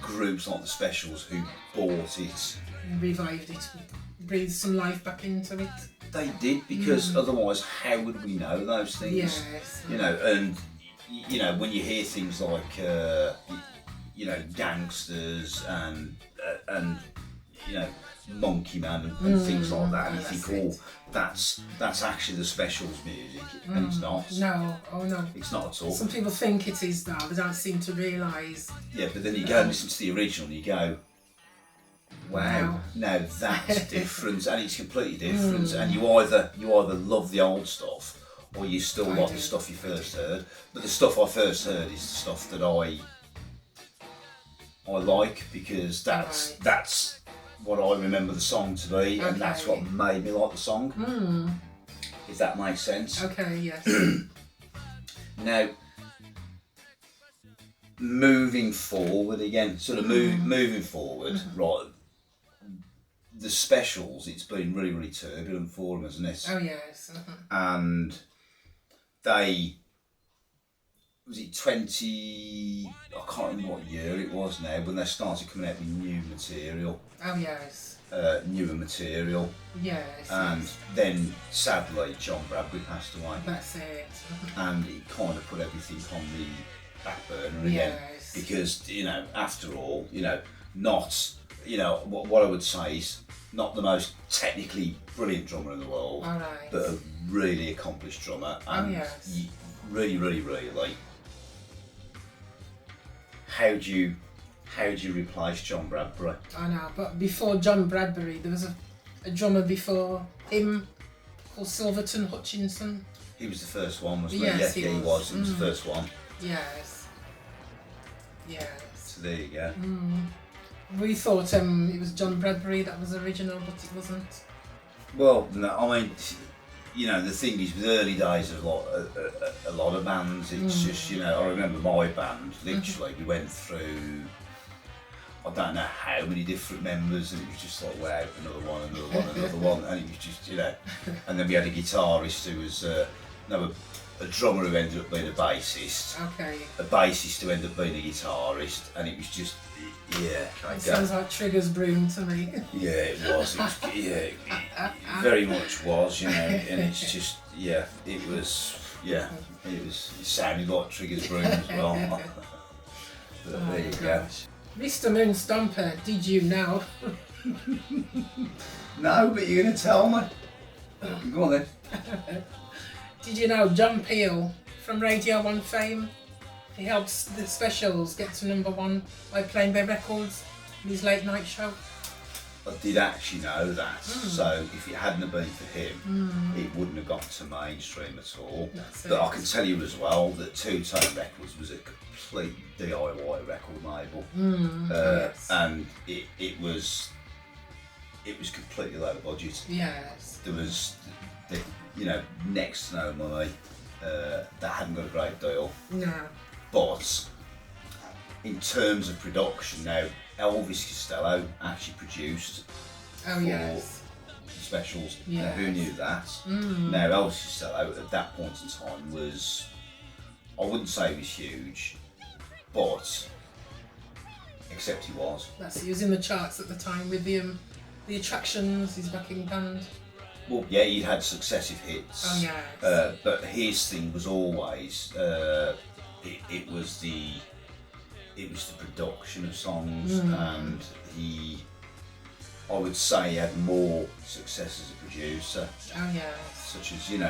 [SPEAKER 2] groups like the Specials who bought it.
[SPEAKER 1] Revived it, breathed some life back into it.
[SPEAKER 2] They did, because otherwise, how would we know those things?
[SPEAKER 1] Yes.
[SPEAKER 2] You know, and you know, when you hear things like you know, Gangsters and you know, Monkey Man and things like that, and you think, that's actually the Specials music, and it's not.
[SPEAKER 1] No, oh no.
[SPEAKER 2] It's not at all.
[SPEAKER 1] Some people think it is though, they don't seem to realise.
[SPEAKER 2] Yeah, but then you go and listen to the original and you go, wow, now that's different, and it's completely different. And you either love the old stuff, or you still like the stuff you first heard. But the stuff I first heard is the stuff that I like, because that's what I remember the song to be, and that's what made me like the song. If that makes sense.
[SPEAKER 1] Okay, yes.
[SPEAKER 2] Now, moving forward again, sort of moving forward, right? The Specials, it's been really, really turbulent for them, hasn't it?
[SPEAKER 1] Oh yes.
[SPEAKER 2] And they, was it 20, I can't remember what year it was now, when they started coming out with new material.
[SPEAKER 1] Oh yes.
[SPEAKER 2] Newer material.
[SPEAKER 1] Yes.
[SPEAKER 2] And then, sadly, John Bradbury passed away.
[SPEAKER 1] That's it.
[SPEAKER 2] And it kind of put everything on the back burner again.
[SPEAKER 1] Yes.
[SPEAKER 2] Because, you know, after all, you know, not, you know, what I would say is not the most technically brilliant drummer in the world,
[SPEAKER 1] All right.
[SPEAKER 2] but a really accomplished drummer. And
[SPEAKER 1] yes.
[SPEAKER 2] really, really, really, how do you replace John Bradbury?
[SPEAKER 1] I know, but before John Bradbury, there was a drummer before him called Silverton Hutchinson.
[SPEAKER 2] He was the first one, wasn't
[SPEAKER 1] Yes,
[SPEAKER 2] he?
[SPEAKER 1] he
[SPEAKER 2] He
[SPEAKER 1] was.
[SPEAKER 2] was. He was the first one.
[SPEAKER 1] Yes. Yes.
[SPEAKER 2] So there you go.
[SPEAKER 1] We thought it was John Bradbury that was original, but it wasn't.
[SPEAKER 2] Well, no, I mean, you know, the thing is, with early days of a lot of bands, it's just, you know, I remember my band, literally, we went through, I don't know how many different members, and it was just like, wow, another one, another one, and it was just, you know, and then we had a guitarist who was, a drummer who ended up being a bassist,
[SPEAKER 1] Okay.
[SPEAKER 2] a bassist who ended up being a guitarist, and it was just, yeah.
[SPEAKER 1] It sounds like Trigger's Broom to me.
[SPEAKER 2] Yeah, it was. It very much was, you know, and it's just, yeah, it was, yeah, it sounded like Trigger's Broom as well. But there you go.
[SPEAKER 1] Mr Moonstomper, did you know?
[SPEAKER 2] No, but you're going to tell me. Go on then.
[SPEAKER 1] Did you know John Peel from Radio 1 fame? He helps the Specials get to #1 by playing their records in his late night show.
[SPEAKER 2] I did actually know that, so if it hadn't have been for him, it wouldn't have got to mainstream at all. But I can tell you as well that Two Tone Records was a complete DIY record label,
[SPEAKER 1] Yes.
[SPEAKER 2] and it was completely low budget.
[SPEAKER 1] Yes.
[SPEAKER 2] There was, you know, next to no money. They hadn't got a great deal.
[SPEAKER 1] No.
[SPEAKER 2] But in terms of production now, Elvis Costello actually produced
[SPEAKER 1] Oh,
[SPEAKER 2] for
[SPEAKER 1] yes.
[SPEAKER 2] the specials. Now,
[SPEAKER 1] Yes.
[SPEAKER 2] who knew that? Now, Elvis Costello at that point in time was, I wouldn't say he was huge, but except he was.
[SPEAKER 1] He was in the charts at the time with the Attractions, his backing band.
[SPEAKER 2] Well, yeah, he'd had successive hits.
[SPEAKER 1] Oh, yes.
[SPEAKER 2] But his thing was always it was the production of songs, and I would say he had more success as a producer,
[SPEAKER 1] Oh, yes.
[SPEAKER 2] such as he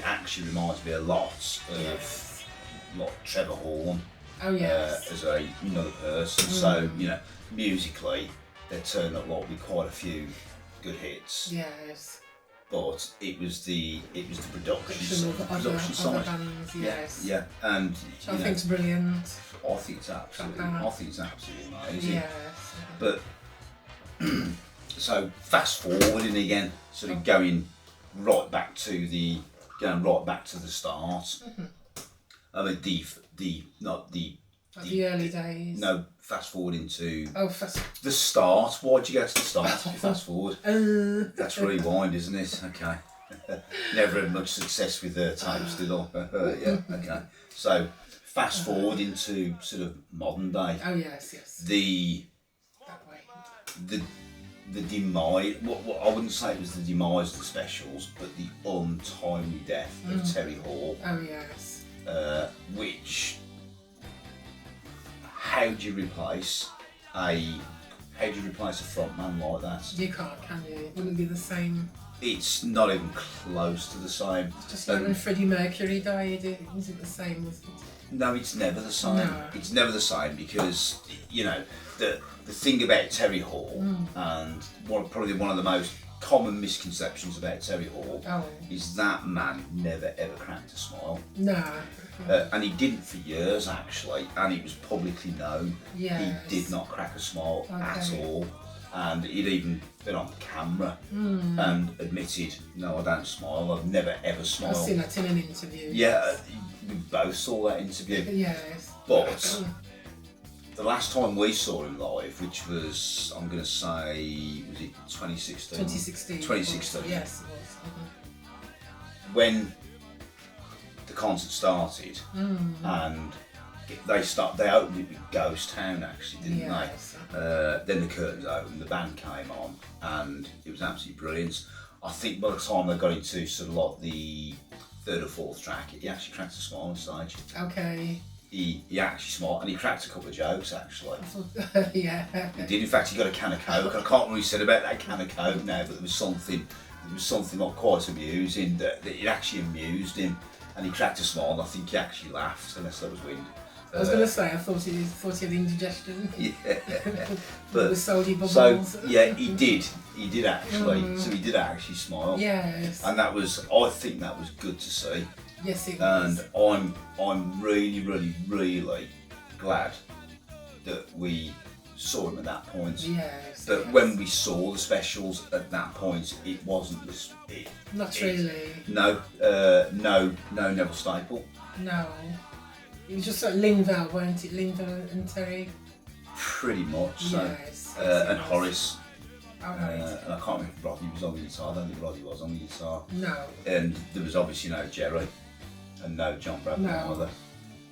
[SPEAKER 2] actually reminds me a lot of Trevor Horn
[SPEAKER 1] Oh, yes.
[SPEAKER 2] as another person. So musically, they turned up with quite a few good hits.
[SPEAKER 1] Yes.
[SPEAKER 2] But it was the
[SPEAKER 1] Production of other
[SPEAKER 2] side.
[SPEAKER 1] bands, yes.
[SPEAKER 2] Yeah, and
[SPEAKER 1] Which I think's brilliant.
[SPEAKER 2] I think it's absolutely amazing.
[SPEAKER 1] Yes.
[SPEAKER 2] But so fast forwarding again, sort of going right back to the start. I mean
[SPEAKER 1] The early days.
[SPEAKER 2] No, fast forwarding to
[SPEAKER 1] Fast.
[SPEAKER 2] the start. Why'd you go to the start if you fast forward? That's rewind, isn't it? Okay. Never had much success with tapes, did I? Yeah, okay. So fast forward into sort of modern day.
[SPEAKER 1] Oh, yes. That way.
[SPEAKER 2] The demise, what I wouldn't say it was the demise of the specials, but the untimely death of Terry Hall,
[SPEAKER 1] Oh, yes.
[SPEAKER 2] which, how do you replace a frontman like that?
[SPEAKER 1] You can't, can you? It wouldn't be the same.
[SPEAKER 2] It's not even close to the same.
[SPEAKER 1] Just like when Freddie Mercury died, it wasn't the same, was it?
[SPEAKER 2] No, it's never the same.
[SPEAKER 1] No.
[SPEAKER 2] It's never the same because the thing about Terry Hall, and probably one of the most common misconceptions about Terry Hall is that man never ever cracked a smile.
[SPEAKER 1] No.
[SPEAKER 2] And he didn't for years actually, and it was publicly known.
[SPEAKER 1] Yes.
[SPEAKER 2] He did not crack a smile at all, and he'd even been on camera and admitted, "No, I don't smile. I've never ever smiled."
[SPEAKER 1] I've seen that in an interview.
[SPEAKER 2] Yeah, we both saw that interview.
[SPEAKER 1] Yes.
[SPEAKER 2] But the last time we saw him live, which was, I'm going to say, was it 2016?
[SPEAKER 1] 2016.
[SPEAKER 2] 2016.
[SPEAKER 1] Yes, it was.
[SPEAKER 2] When the concert started, and they opened it with Ghost Town, actually, didn't
[SPEAKER 1] Yes.
[SPEAKER 2] they? Then the curtains opened, the band came on, and it was absolutely brilliant. I think by the time they got into sort of like the third or fourth track, he actually cracked a smile on stage.
[SPEAKER 1] Okay.
[SPEAKER 2] He actually smiled, and he cracked a couple of jokes actually.
[SPEAKER 1] Yeah.
[SPEAKER 2] He did. In fact, he got a can of Coke. I can't remember what he said about that can of Coke now, but there was something not quite amusing that it actually amused him, and he cracked a smile. And I think he actually laughed, unless that was wind.
[SPEAKER 1] I was going to say, I thought he had indigestion.
[SPEAKER 2] Yeah.
[SPEAKER 1] But the salty bubbles.
[SPEAKER 2] So yeah, he did actually. So he did actually smile.
[SPEAKER 1] Yes.
[SPEAKER 2] And I think that was good to see.
[SPEAKER 1] Yes, it was.
[SPEAKER 2] And I'm really, really, really glad that we saw him at that point.
[SPEAKER 1] Yes.
[SPEAKER 2] But when we saw the specials at that point, it wasn't
[SPEAKER 1] Not really.
[SPEAKER 2] No Neville Staple.
[SPEAKER 1] No. It was just like Linville, weren't it? Linville and Terry.
[SPEAKER 2] Pretty much. So.
[SPEAKER 1] Yes.
[SPEAKER 2] And Horace.
[SPEAKER 1] All right.
[SPEAKER 2] And I can't remember if Rodney was on the guitar. I don't think Rodney was on the guitar.
[SPEAKER 1] No.
[SPEAKER 2] And there was obviously no Jerry and no John Bradley either.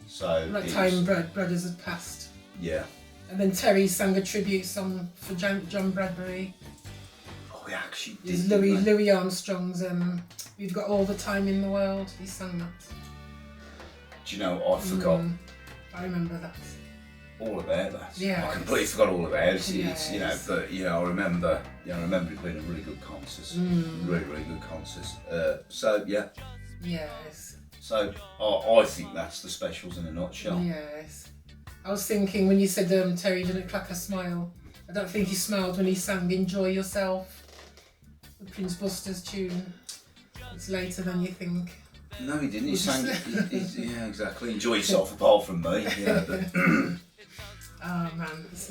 [SPEAKER 2] So
[SPEAKER 1] That time Brothers had passed.
[SPEAKER 2] Yeah.
[SPEAKER 1] And then Terry sang a tribute song for John Bradbury.
[SPEAKER 2] Oh, he actually
[SPEAKER 1] It was
[SPEAKER 2] did.
[SPEAKER 1] Louis Armstrong's We've Got All the Time in the World. He sang that.
[SPEAKER 2] Do you know, I forgot
[SPEAKER 1] I remember that.
[SPEAKER 2] all about that.
[SPEAKER 1] Yeah.
[SPEAKER 2] I completely forgot all about it.
[SPEAKER 1] Yes.
[SPEAKER 2] It's, but I remember it being a really good concert. Really, really good concert. So yeah.
[SPEAKER 1] Yes.
[SPEAKER 2] So I think that's the specials in a nutshell.
[SPEAKER 1] Yes. I was thinking when you said Terry didn't crack a smile, I don't think he smiled when he sang Enjoy Yourself, the Prince Buster's tune. It's later than you think.
[SPEAKER 2] No, he didn't. He sang. Yeah, exactly. Enjoy yourself, apart from me. Yeah, but
[SPEAKER 1] oh man, it's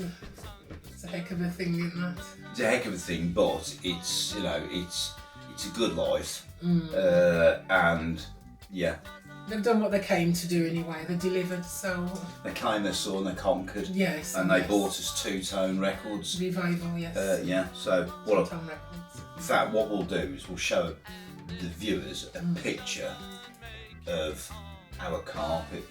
[SPEAKER 1] a heck of a thing, isn't it?
[SPEAKER 2] it's a heck of a thing. But it's a good life. And yeah,
[SPEAKER 1] They've done what they came to do anyway. They delivered, so...
[SPEAKER 2] They came, they saw, and they conquered.
[SPEAKER 1] Yes.
[SPEAKER 2] And they bought us two-tone records.
[SPEAKER 1] Revival, yes.
[SPEAKER 2] Yeah, so
[SPEAKER 1] Two-tone records.
[SPEAKER 2] in fact, what we'll do is we'll show the viewers a picture of our carpet.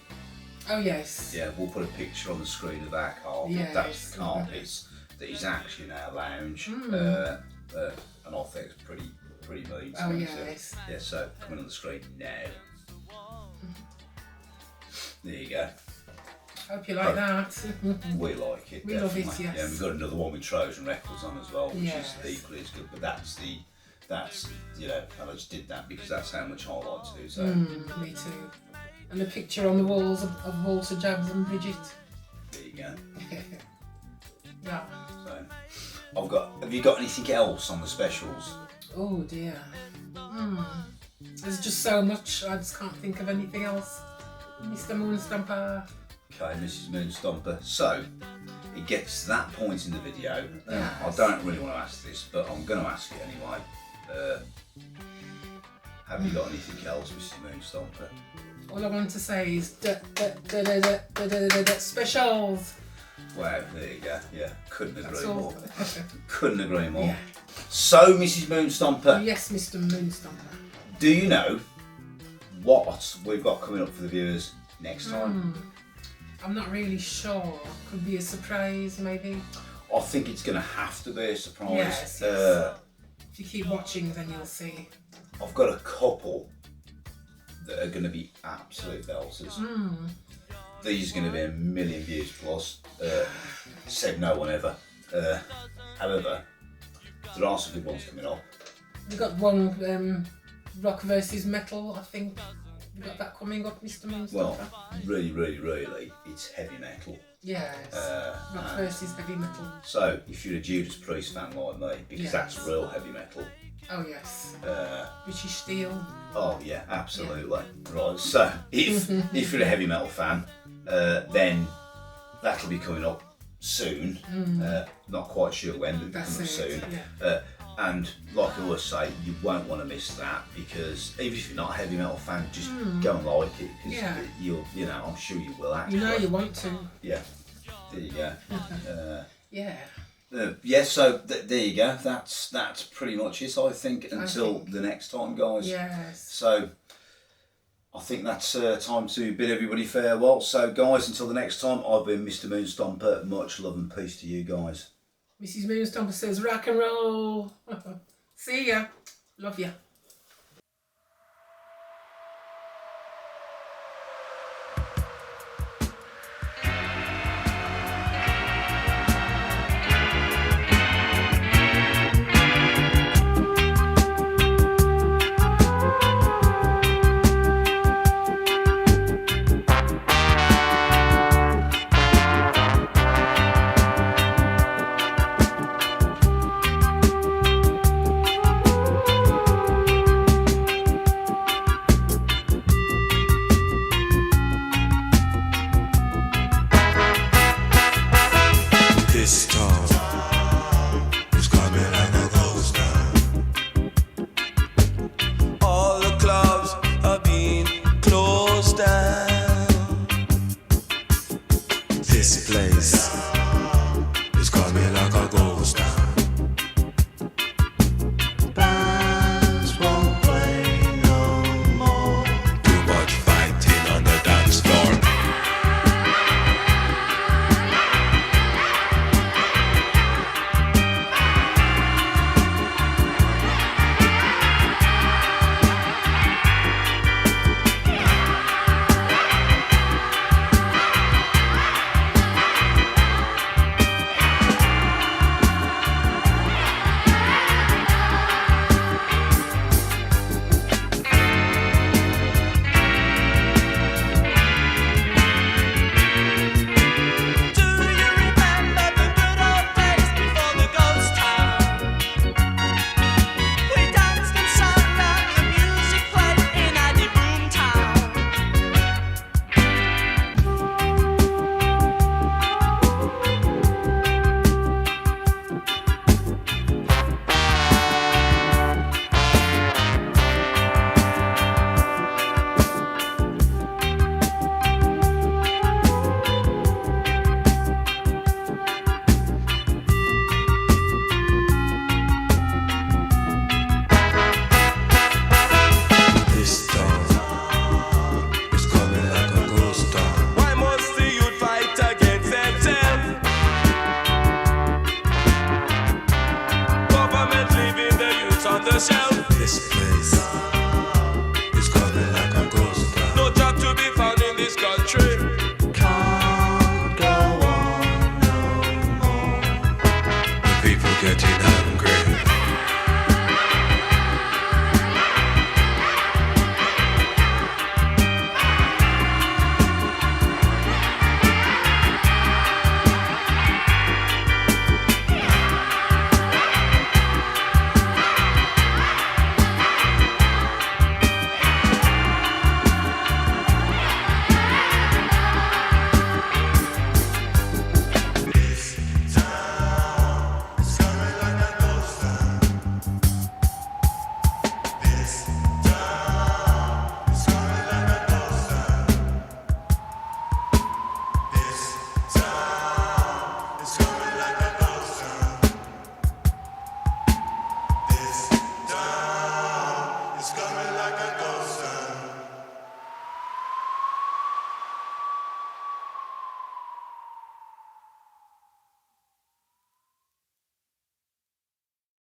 [SPEAKER 1] Oh, yes.
[SPEAKER 2] Yeah, we'll put a picture on the screen of our carpet.
[SPEAKER 1] Yes.
[SPEAKER 2] That's the carpet that is actually in our lounge. And I think it's pretty mean.
[SPEAKER 1] Oh, yes.
[SPEAKER 2] Yeah, so coming on the screen now. There you go.
[SPEAKER 1] Hope you like that.
[SPEAKER 2] We like it.
[SPEAKER 1] We love it,
[SPEAKER 2] definitely.
[SPEAKER 1] yes.
[SPEAKER 2] Yeah, we've got another one with Trojan Records on as well, which
[SPEAKER 1] Yes.
[SPEAKER 2] is equally as good. But that's you know, and I just did that because that's how much I like to do. So
[SPEAKER 1] Me too. And the picture on the walls of Walter, Jabs and Bridget.
[SPEAKER 2] there you go.
[SPEAKER 1] Yeah.
[SPEAKER 2] So have you got anything else on the specials?
[SPEAKER 1] Oh dear. There's just so much, I just can't think of anything else. Mr. Moonstomper.
[SPEAKER 2] Okay, Mrs Moonstomper. So it gets to that point in the video.
[SPEAKER 1] Yes.
[SPEAKER 2] I don't really want to ask this, but I'm going to ask it anyway. Have you got anything else, Mrs Moonstomper?
[SPEAKER 1] All I want to say is specials.
[SPEAKER 2] Wow, there you go. Yeah, couldn't agree
[SPEAKER 1] That's all.
[SPEAKER 2] more. Couldn't agree more.
[SPEAKER 1] Yeah.
[SPEAKER 2] So, Mrs Moonstomper,
[SPEAKER 1] Yes, Mr. Moonstomper.
[SPEAKER 2] do you know what we've got coming up for the viewers next time?
[SPEAKER 1] I'm not really sure. Could be a surprise, maybe.
[SPEAKER 2] I think it's going to have to be a surprise.
[SPEAKER 1] Yes. If you keep watching, then you'll see.
[SPEAKER 2] I've got a couple that are going to be absolute belters. These are going to be 1 million views plus. Said no one ever. However, there are some good ones coming up.
[SPEAKER 1] We've got one rock versus metal, I think. We've got that coming up, Mr. Moonstomper.
[SPEAKER 2] Well, really, it's heavy metal.
[SPEAKER 1] Yes. Rock versus heavy metal.
[SPEAKER 2] So, if you're a Judas Priest fan like me, because
[SPEAKER 1] Yes.
[SPEAKER 2] that's real heavy metal.
[SPEAKER 1] Oh yes. British Steel.
[SPEAKER 2] Oh yeah, absolutely. Right. So, if you're a heavy metal fan, then that'll be coming up soon. Not quite sure when, but
[SPEAKER 1] That's
[SPEAKER 2] coming up
[SPEAKER 1] it,
[SPEAKER 2] soon.
[SPEAKER 1] yeah.
[SPEAKER 2] And like I always say, you won't want to miss that because even if you're not a heavy metal fan, just go and like it because
[SPEAKER 1] Yeah.
[SPEAKER 2] you know, I'm sure you will actually.
[SPEAKER 1] You know you want to.
[SPEAKER 2] Yeah. There you go.
[SPEAKER 1] Yeah.
[SPEAKER 2] Yeah, so there you go. That's pretty much it, I think, until the next time, guys.
[SPEAKER 1] Yes.
[SPEAKER 2] So I think that's time to bid everybody farewell. So, guys, until the next time, I've been Mr Moonstomper. Much love and peace to you guys.
[SPEAKER 1] Mrs. Moonstomper says rock and roll. See ya. Love ya.
[SPEAKER 10] on the shelf.
[SPEAKER 11] This place is coming like a ghost town.
[SPEAKER 10] No job to be found in this country.
[SPEAKER 11] Can't go on no more. The people getting out.